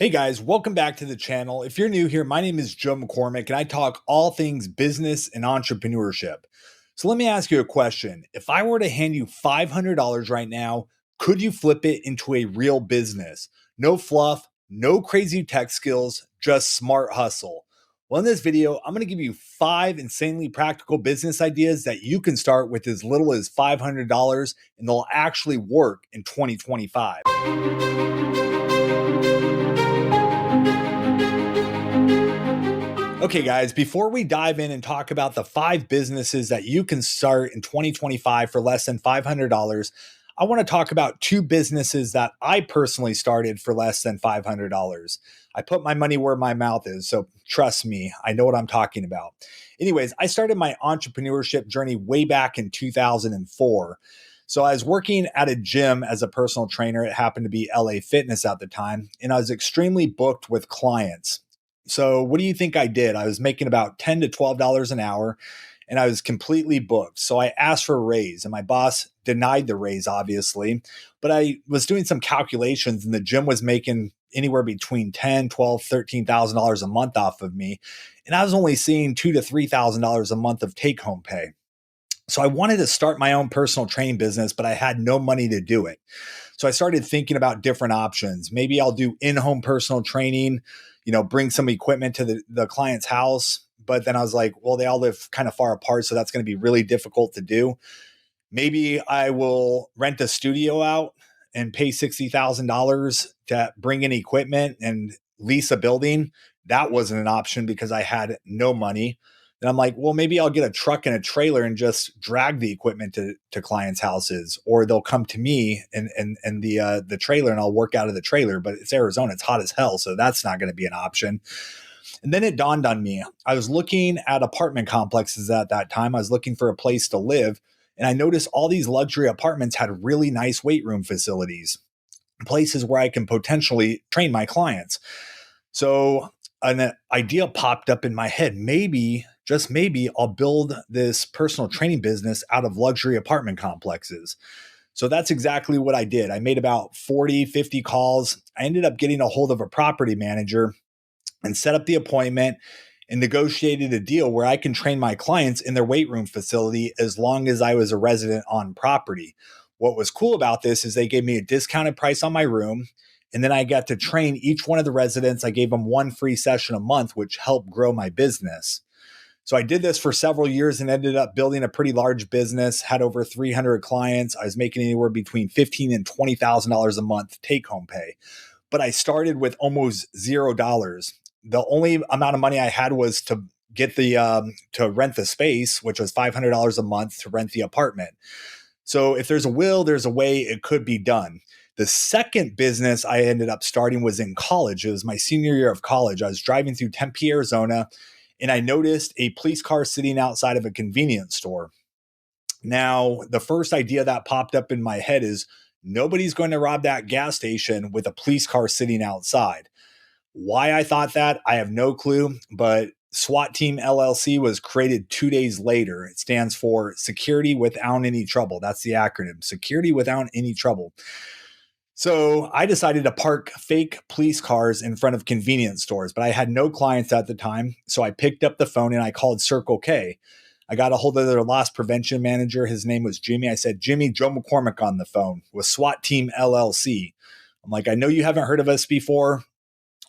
Hey guys, welcome back to the channel. If you're new here, my name is Joe McCormick and I talk all things business and entrepreneurship. So let me ask you a question. If I were to hand you $500 right now, could you flip it into a real business? No fluff, no crazy tech skills, just smart hustle. Well, in this video, I'm going to give you 5 insanely practical business ideas that you can start with as little as $500 and they'll actually work in 2025. Okay, guys, before we dive in and talk about the 5 businesses that you can start in 2025 for less than $500, I want to talk about 2 businesses that I personally started for less than $500. I put my money where my mouth is, so trust me, I know what I'm talking about. Anyways, I started my entrepreneurship journey way back in 2004. So I was working at a gym as a personal trainer. It happened to be LA Fitness at the time, and I was extremely booked with clients. So what do you think I did? I was making about $10 to $12 an hour and I was completely booked. So I asked for a raise and my boss denied the raise, obviously. But I was doing some calculations and the gym was making anywhere between $10, $12, $13,000 a month off of me. And I was only seeing $2,000 to $3,000 a month of take home pay. So I wanted to start my own personal training business, but I had no money to do it. So I started thinking about different options. Maybe I'll do in-home personal training, bring some equipment to the client's house. But then I was like, well, they all live kind of far apart. So that's going to be really difficult to do. Maybe I will rent a studio out and pay $60,000 to bring in equipment and lease a building. That wasn't an option because I had no money. And I'm like, well, maybe I'll get a truck and a trailer and just drag the equipment to clients' houses, or they'll come to me and the trailer and I'll work out of the trailer. But it's Arizona, it's hot as hell, so that's not going to be an option. And then it dawned on me. I was looking at apartment complexes at that time. I was looking for a place to live, and I noticed all these luxury apartments had really nice weight room facilities, places where I can potentially train my clients. So an idea popped up in my head. Maybe, just maybe, I'll build this personal training business out of luxury apartment complexes. So that's exactly what I did. I made about 40, 50 calls. I ended up getting a hold of a property manager and set up the appointment and negotiated a deal where I can train my clients in their weight room facility as long as I was a resident on property. What was cool about this is they gave me a discounted price on my room. And then I got to train each one of the residents. I gave them 1 free session a month, which helped grow my business. So I did this for several years and ended up building a pretty large business, had over 300 clients. I was making anywhere between $15,000 and $20,000 a month take home pay. But I started with almost $0. The only amount of money I had was to get to rent the space, which was $500 a month to rent the apartment. So if there's a will, there's a way it could be done. The second business I ended up starting was in college. It was my senior year of college. I was driving through Tempe, Arizona, and I noticed a police car sitting outside of a convenience store. Now, the first idea that popped up in my head is nobody's going to rob that gas station with a police car sitting outside. Why I thought that, I have no clue, but SWAT Team LLC was created 2 days later. It stands for Security Without Any Trouble. That's the acronym, Security Without Any Trouble. So I decided to park fake police cars in front of convenience stores, but I had no clients at the time. So I picked up the phone and I called Circle K. I got a hold of their loss prevention manager. His name was Jimmy. I said, Jimmy, Joe McCormick on the phone with SWAT Team LLC. I'm like, I know you haven't heard of us before,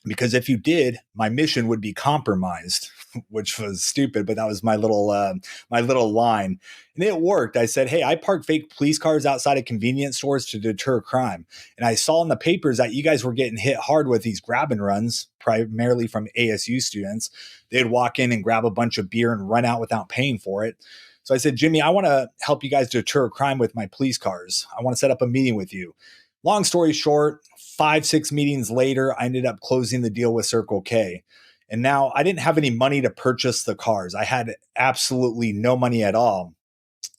because if you did, my mission would be compromised, which was stupid, but that was my little line. And it worked. I said, hey, I park fake police cars outside of convenience stores to deter crime. And I saw in the papers that you guys were getting hit hard with these grab and runs, primarily from ASU students. They'd walk in and grab a bunch of beer and run out without paying for it. So I said, Jimmy, I want to help you guys deter crime with my police cars. I want to set up a meeting with you. Long story short, 5-6 meetings later, I ended up closing the deal with Circle K. And now I didn't have any money to purchase the cars. I had absolutely no money at all.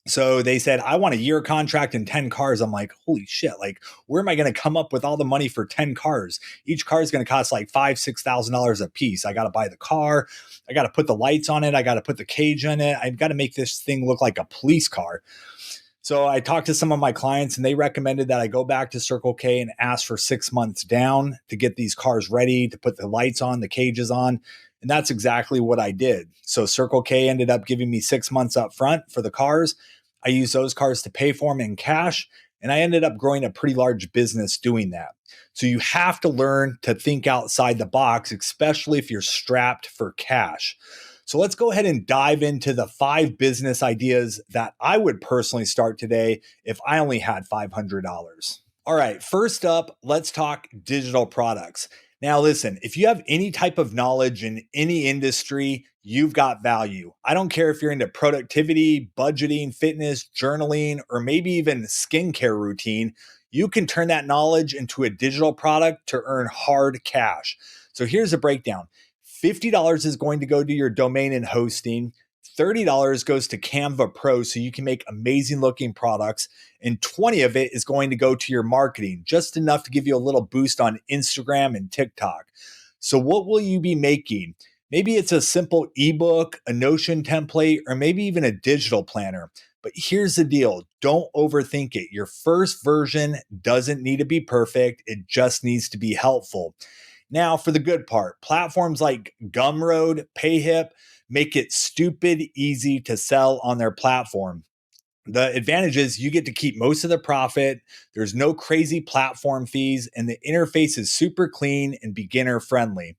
So they said, I want a year contract and 10 cars. I'm like, holy shit. Like, where am I going to come up with all the money for 10 cars? Each car is going to cost like $5,000, $6,000 a piece. I got to buy the car. I got to put the lights on it. I got to put the cage on it. I've got to make this thing look like a police car. So I talked to some of my clients and they recommended that I go back to Circle K and ask for 6 months down to get these cars ready, to put the lights on, the cages on. And that's exactly what I did. So Circle K ended up giving me 6 months up front for the cars. I used those cars to pay for them in cash. And I ended up growing a pretty large business doing that. So you have to learn to think outside the box, especially if you're strapped for cash. So let's go ahead and dive into the 5 business ideas that I would personally start today if I only had $500. All right, first up, let's talk digital products. Now, listen, if you have any type of knowledge in any industry, you've got value. I don't care if you're into productivity, budgeting, fitness, journaling, or maybe even skincare routine, you can turn that knowledge into a digital product to earn hard cash. So here's a breakdown. $50 is going to go to your domain and hosting. $30 goes to Canva Pro so you can make amazing looking products. And 20 of it is going to go to your marketing, just enough to give you a little boost on Instagram and TikTok. So what will you be making? Maybe it's a simple ebook, a Notion template, or maybe even a digital planner. But here's the deal. Don't overthink it. Your first version doesn't need to be perfect. It just needs to be helpful. Now, for the good part, platforms like Gumroad, Payhip make it stupid easy to sell on their platform. The advantage is you get to keep most of the profit. There's no crazy platform fees, and the interface is super clean and beginner friendly.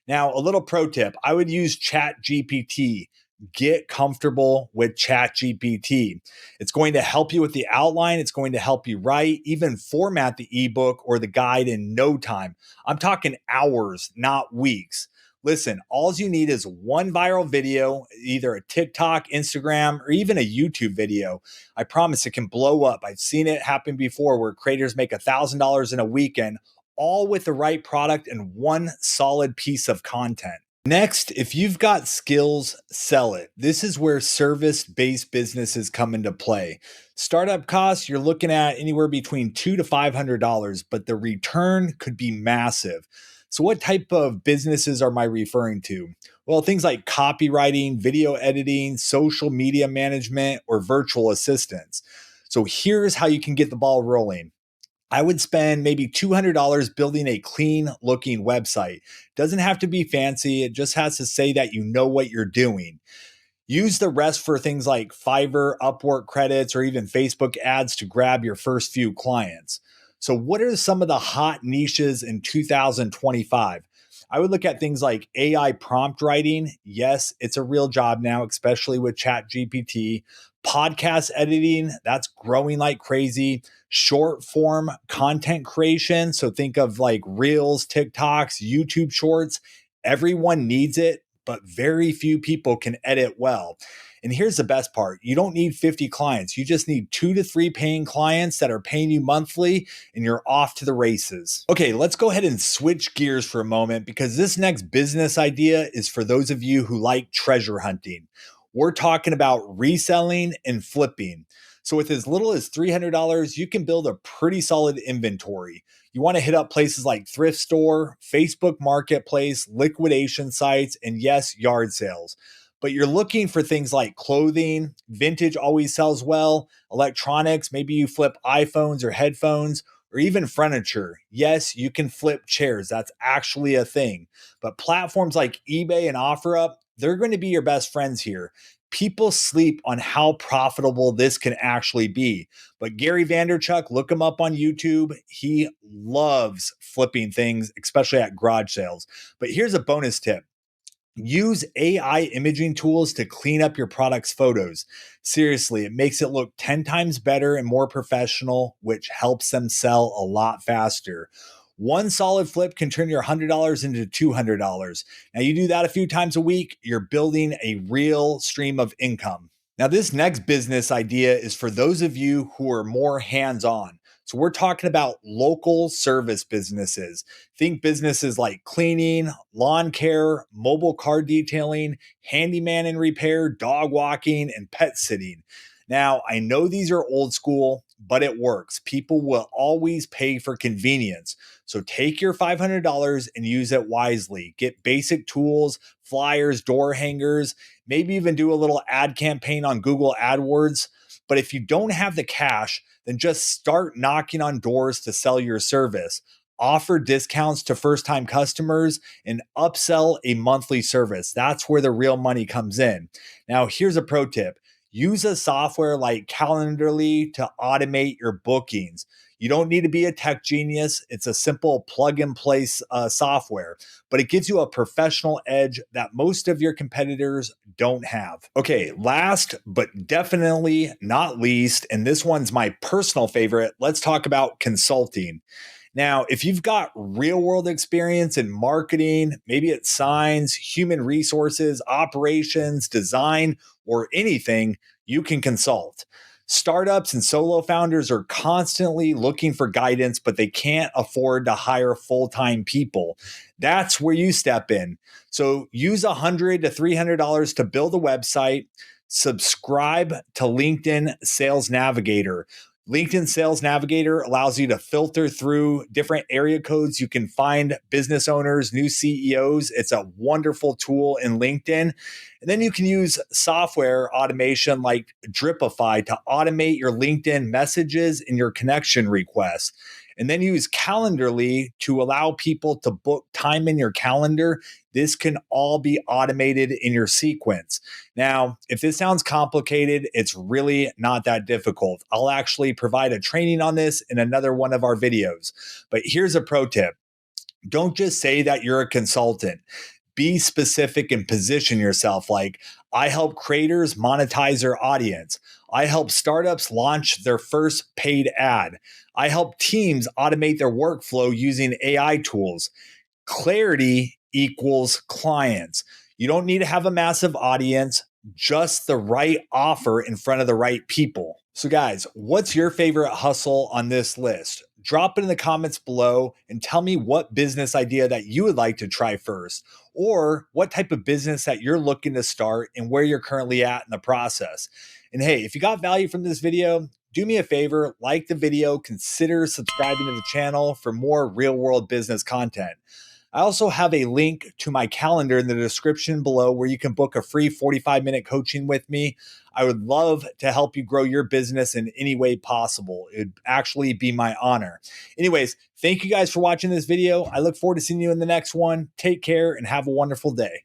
Now, a little pro tip, I would use ChatGPT. Get comfortable with ChatGPT. It's going to help you with the outline. It's going to help you write, even format the ebook or the guide in no time. I'm talking hours, not weeks. Listen, all you need is one viral video, either a TikTok, Instagram, or even a YouTube video. I promise it can blow up. I've seen it happen before where creators make $1,000 in a weekend, all with the right product and one solid piece of content. Next, if you've got skills, sell it. This is where service-based businesses come into play. Startup costs, you're looking at anywhere between $200 to $500, but the return could be massive. So what type of businesses am I referring to? Well, things like copywriting, video editing, social media management, or virtual assistants. So here's how you can get the ball rolling. I would spend maybe $200 building a clean looking website. Doesn't have to be fancy. It just has to say that you know what you're doing. Use the rest for things like Fiverr, Upwork credits, or even Facebook ads to grab your first few clients. So what are some of the hot niches in 2025? I would look at things like AI prompt writing. Yes, it's a real job now, especially with ChatGPT. Podcast editing, that's growing like crazy. Short form content creation. So think of like Reels, TikToks, YouTube shorts. Everyone needs it, but very few people can edit well. And here's the best part. You don't need 50 clients. You just need 2 to 3 paying clients that are paying you monthly and you're off to the races. Okay, let's go ahead and switch gears for a moment because this next business idea is for those of you who like treasure hunting. We're talking about reselling and flipping. So with as little as $300, you can build a pretty solid inventory. You want to hit up places like thrift store, Facebook marketplace, liquidation sites, and yes, yard sales. But you're looking for things like clothing, vintage always sells well, electronics, maybe you flip iPhones or headphones, or even furniture. Yes, you can flip chairs. That's actually a thing. But platforms like eBay and OfferUp, they're going to be your best friends here. People sleep on how profitable this can actually be. But Gary Vaynerchuk, look him up on YouTube. He loves flipping things, especially at garage sales. But here's a bonus tip. Use AI imaging tools to clean up your product's photos. Seriously, it makes it look 10 times better and more professional, which helps them sell a lot faster. One solid flip can turn your $100 into $200. Now, you do that a few times a week, you're building a real stream of income. Now, this next business idea is for those of you who are more hands-on. So we're talking about local service businesses. Think businesses like cleaning, lawn care, mobile car detailing, handyman and repair, dog walking, and pet sitting. Now, I know these are old school, but it works. People will always pay for convenience. So take your $500 and use it wisely. Get basic tools, flyers, door hangers, maybe even do a little ad campaign on Google AdWords. But if you don't have the cash, then just start knocking on doors to sell your service. Offer discounts to first time customers and upsell a monthly service. That's where the real money comes in. Now, here's a pro tip: use a software like Calendly to automate your bookings. You don't need to be a tech genius. It's a simple plug and play software, but it gives you a professional edge that most of your competitors don't have. Okay, last but definitely not least, and this one's my personal favorite, let's talk about consulting. Now, if you've got real world experience in marketing, maybe it's signs, human resources, operations, design, or anything, you can consult. Startups and solo founders are constantly looking for guidance, but they can't afford to hire full-time people. That's where you step in. So use $100 to $300 to build a website. Subscribe to LinkedIn Sales Navigator. LinkedIn Sales Navigator allows you to filter through different area codes. You can find business owners, new CEOs. It's a wonderful tool in LinkedIn. And then you can use software automation like Dripify to automate your LinkedIn messages and your connection requests. And then use Calendly to allow people to book time in your calendar. This can all be automated in your sequence. Now, if this sounds complicated, it's really not that difficult. I'll actually provide a training on this in another one of our videos. But here's a pro tip: don't just say that you're a consultant. Be specific and position yourself like, I help creators monetize their audience. I help startups launch their first paid ad. I help teams automate their workflow using AI tools. Clarity equals clients. You don't need to have a massive audience, just the right offer in front of the right people. So guys, what's your favorite hustle on this list? Drop it in the comments below and tell me what business idea that you would like to try first, or what type of business that you're looking to start and where you're currently at in the process. And hey, if you got value from this video, do me a favor, like the video, consider subscribing to the channel for more real world business content. I also have a link to my calendar in the description below where you can book a free 45-minute coaching with me. I would love to help you grow your business in any way possible. It'd actually be my honor. Anyways, thank you guys for watching this video. I look forward to seeing you in the next one. Take care and have a wonderful day.